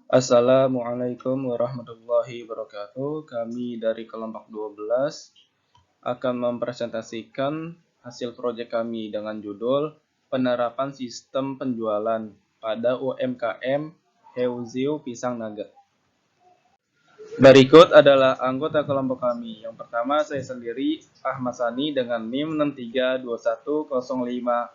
Assalamualaikum warahmatullahi wabarakatuh. Kami dari kelompok 12 akan mempresentasikan hasil proyek kami dengan judul Penerapan Sistem Penjualan pada UMKM Heuziu Pisang Nugget. Berikut adalah anggota kelompok kami. Yang pertama saya sendiri, Ahmad Sani dengan NIM 63210545.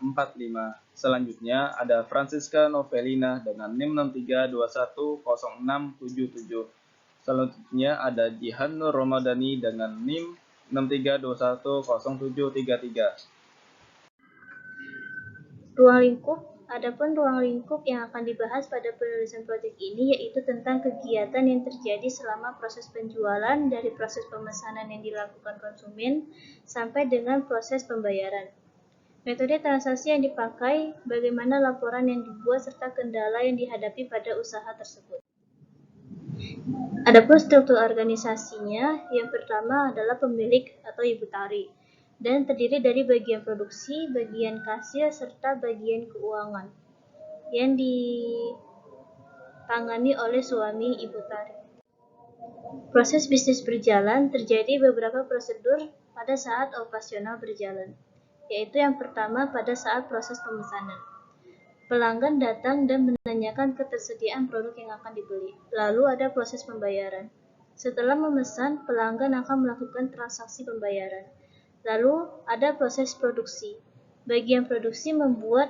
Selanjutnya ada Francisca Novelina dengan NIM 63210677. Selanjutnya ada Jihan Nur Ramadhani dengan NIM 63210733. Ruang lingkup. Adapun ruang lingkup yang akan dibahas pada penulisan proyek ini yaitu tentang kegiatan yang terjadi selama proses penjualan dari proses pemesanan yang dilakukan konsumen sampai dengan proses pembayaran. Metode transaksi yang dipakai, bagaimana laporan yang dibuat serta kendala yang dihadapi pada usaha tersebut. Adapun struktur organisasinya, yang pertama adalah pemilik atau ibu tari dan terdiri dari bagian produksi, bagian kasir, serta bagian keuangan yang ditangani oleh suami ibu tari. Proses bisnis berjalan, terjadi beberapa prosedur pada saat operasional berjalan, yaitu yang pertama pada saat proses pemesanan. Pelanggan datang dan menanyakan ketersediaan produk yang akan dibeli. Lalu ada proses pembayaran. Setelah memesan, pelanggan akan melakukan transaksi pembayaran. Lalu ada proses produksi. Bagian produksi membuat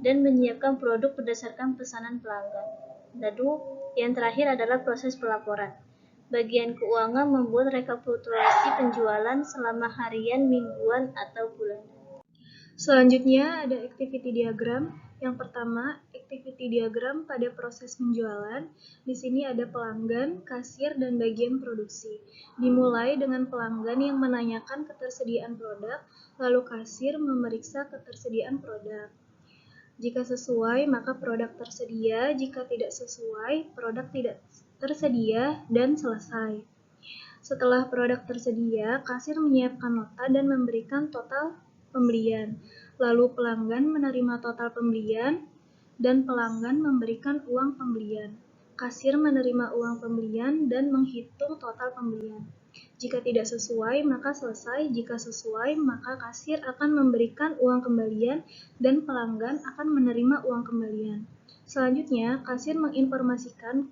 dan menyiapkan produk berdasarkan pesanan pelanggan. Lalu yang terakhir adalah proses pelaporan. Bagian keuangan membuat rekapitulasi penjualan selama harian, mingguan, atau bulanan. Selanjutnya ada activity diagram. Yang pertama, activity diagram pada proses penjualan. Di sini ada pelanggan, kasir, dan bagian produksi. Dimulai dengan pelanggan yang menanyakan ketersediaan produk, lalu kasir memeriksa ketersediaan produk. Jika sesuai, maka produk tersedia. Jika tidak sesuai, produk tidak tersedia, dan selesai. Setelah produk tersedia, kasir menyiapkan nota dan memberikan total pembelian. Lalu pelanggan menerima total pembelian dan pelanggan memberikan uang pembelian. Kasir menerima uang pembelian dan menghitung total pembelian. Jika tidak sesuai, maka selesai. Jika sesuai, maka kasir akan memberikan uang kembalian dan pelanggan akan menerima uang kembalian. Selanjutnya, kasir menginformasikan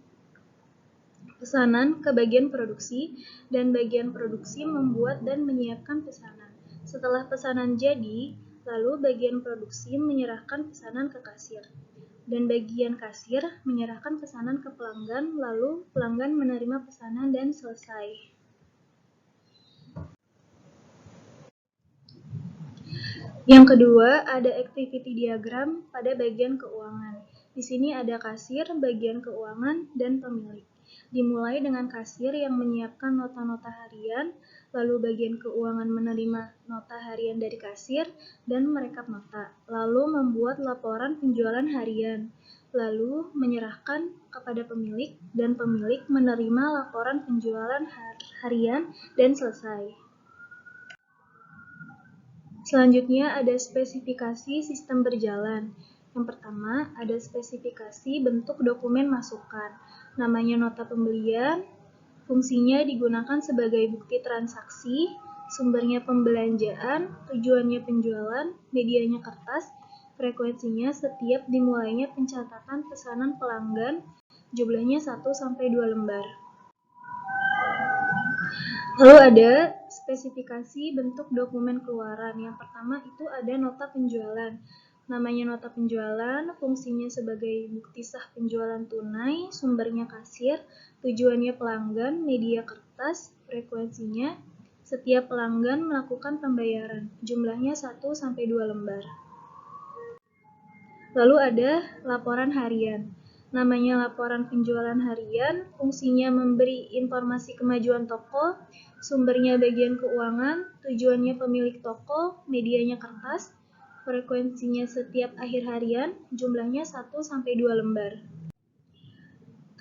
pesanan ke bagian produksi, dan bagian produksi membuat dan menyiapkan pesanan. Setelah pesanan jadi, lalu bagian produksi menyerahkan pesanan ke kasir, dan bagian kasir menyerahkan pesanan ke pelanggan, lalu pelanggan menerima pesanan dan selesai. Yang kedua, ada activity diagram pada bagian keuangan. Di sini ada kasir, bagian keuangan, dan pemilik. Dimulai dengan kasir yang menyiapkan nota-nota harian, lalu bagian keuangan menerima nota harian dari kasir dan merekap nota, lalu membuat laporan penjualan harian, lalu menyerahkan kepada pemilik, dan pemilik menerima laporan penjualan harian dan selesai. Selanjutnya ada spesifikasi sistem berjalan. Yang pertama, ada spesifikasi bentuk dokumen masukan. Namanya nota pembelian, fungsinya digunakan sebagai bukti transaksi, sumbernya pembelanjaan, tujuannya penjualan, medianya kertas, frekuensinya setiap dimulainya pencatatan pesanan pelanggan, jumlahnya 1-2 lembar. Lalu ada spesifikasi bentuk dokumen keluaran. Yang pertama itu ada nota penjualan. Namanya nota penjualan, fungsinya sebagai bukti sah penjualan tunai, sumbernya kasir, tujuannya pelanggan, media kertas, frekuensinya setiap pelanggan melakukan pembayaran, jumlahnya 1-2 lembar. Lalu ada laporan harian. Namanya laporan penjualan harian, fungsinya memberi informasi kemajuan toko, sumbernya bagian keuangan, tujuannya pemilik toko, medianya kertas, frekuensinya setiap akhir harian, jumlahnya 1-2 lembar.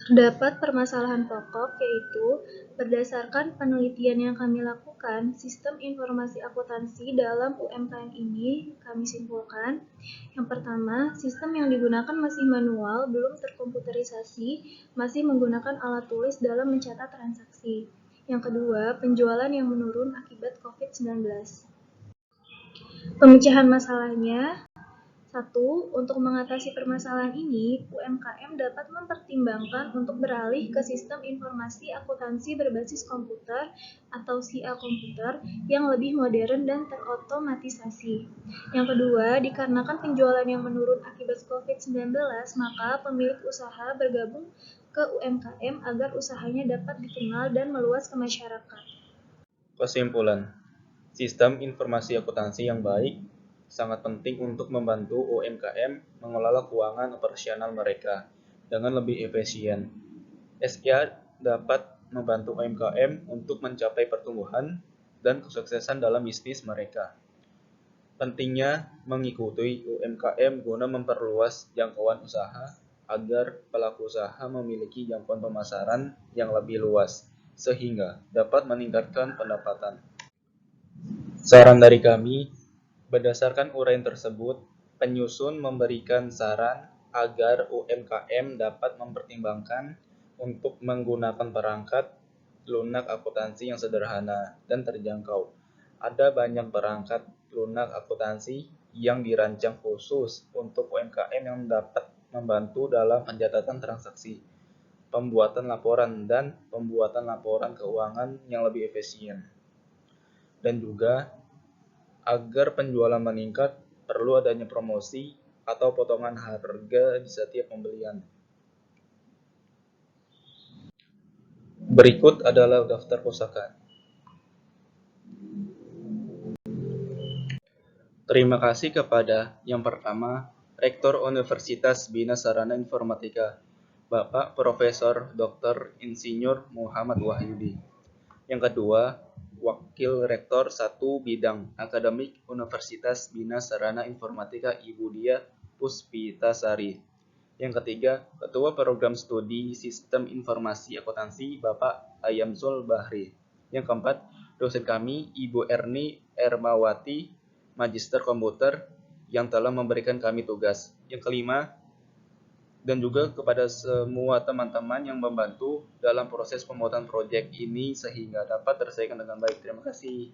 Terdapat permasalahan pokok, yaitu berdasarkan penelitian yang kami lakukan, sistem informasi akuntansi dalam UMKM ini kami simpulkan. Yang pertama, sistem yang digunakan masih manual, belum terkomputerisasi, masih menggunakan alat tulis dalam mencatat transaksi. Yang kedua, penjualan yang menurun akibat COVID-19. Pemecahan masalahnya, 1. Untuk mengatasi permasalahan ini, UMKM dapat mempertimbangkan untuk beralih ke sistem informasi akuntansi berbasis komputer atau SIA komputer yang lebih modern dan terotomatisasi. Yang kedua, dikarenakan penjualan yang menurun akibat COVID-19, maka pemilik usaha bergabung ke UMKM agar usahanya dapat dikenal dan meluas ke masyarakat. Kesimpulan, sistem informasi akuntansi yang baik sangat penting untuk membantu UMKM mengelola keuangan operasional mereka dengan lebih efisien. SIA dapat membantu UMKM untuk mencapai pertumbuhan dan kesuksesan dalam bisnis mereka. Pentingnya mengikuti UMKM guna memperluas jangkauan usaha agar pelaku usaha memiliki jangkauan pemasaran yang lebih luas, sehingga dapat meningkatkan pendapatan. Saran dari kami, berdasarkan uraian tersebut, penyusun memberikan saran agar UMKM dapat mempertimbangkan untuk menggunakan perangkat lunak akuntansi yang sederhana dan terjangkau. Ada banyak perangkat lunak akuntansi yang dirancang khusus untuk UMKM yang dapat membantu dalam pencatatan transaksi, pembuatan laporan, dan pembuatan laporan keuangan yang lebih efisien. Dan juga agar penjualan meningkat, perlu adanya promosi atau potongan harga di setiap pembelian. Berikut adalah daftar pusaka. Terima kasih kepada yang pertama, Rektor Universitas Bina Sarana Informatika, Bapak Profesor Dr. Insinyur Muhammad Wahyudi. Yang kedua, Wakil Rektor 1 Bidang Akademik Universitas Bina Sarana Informatika Ibu Dia Puspitasari. Yang ketiga, Ketua Program Studi Sistem Informasi Akuntansi Bapak Ayamzul Bahri. Yang keempat, dosen kami Ibu Erni Ermawati, Magister Komputer yang telah memberikan kami tugas. Yang kelima, dan juga kepada semua teman-teman yang membantu dalam proses pembuatan proyek ini sehingga dapat terselesaikan dengan baik. Terima kasih.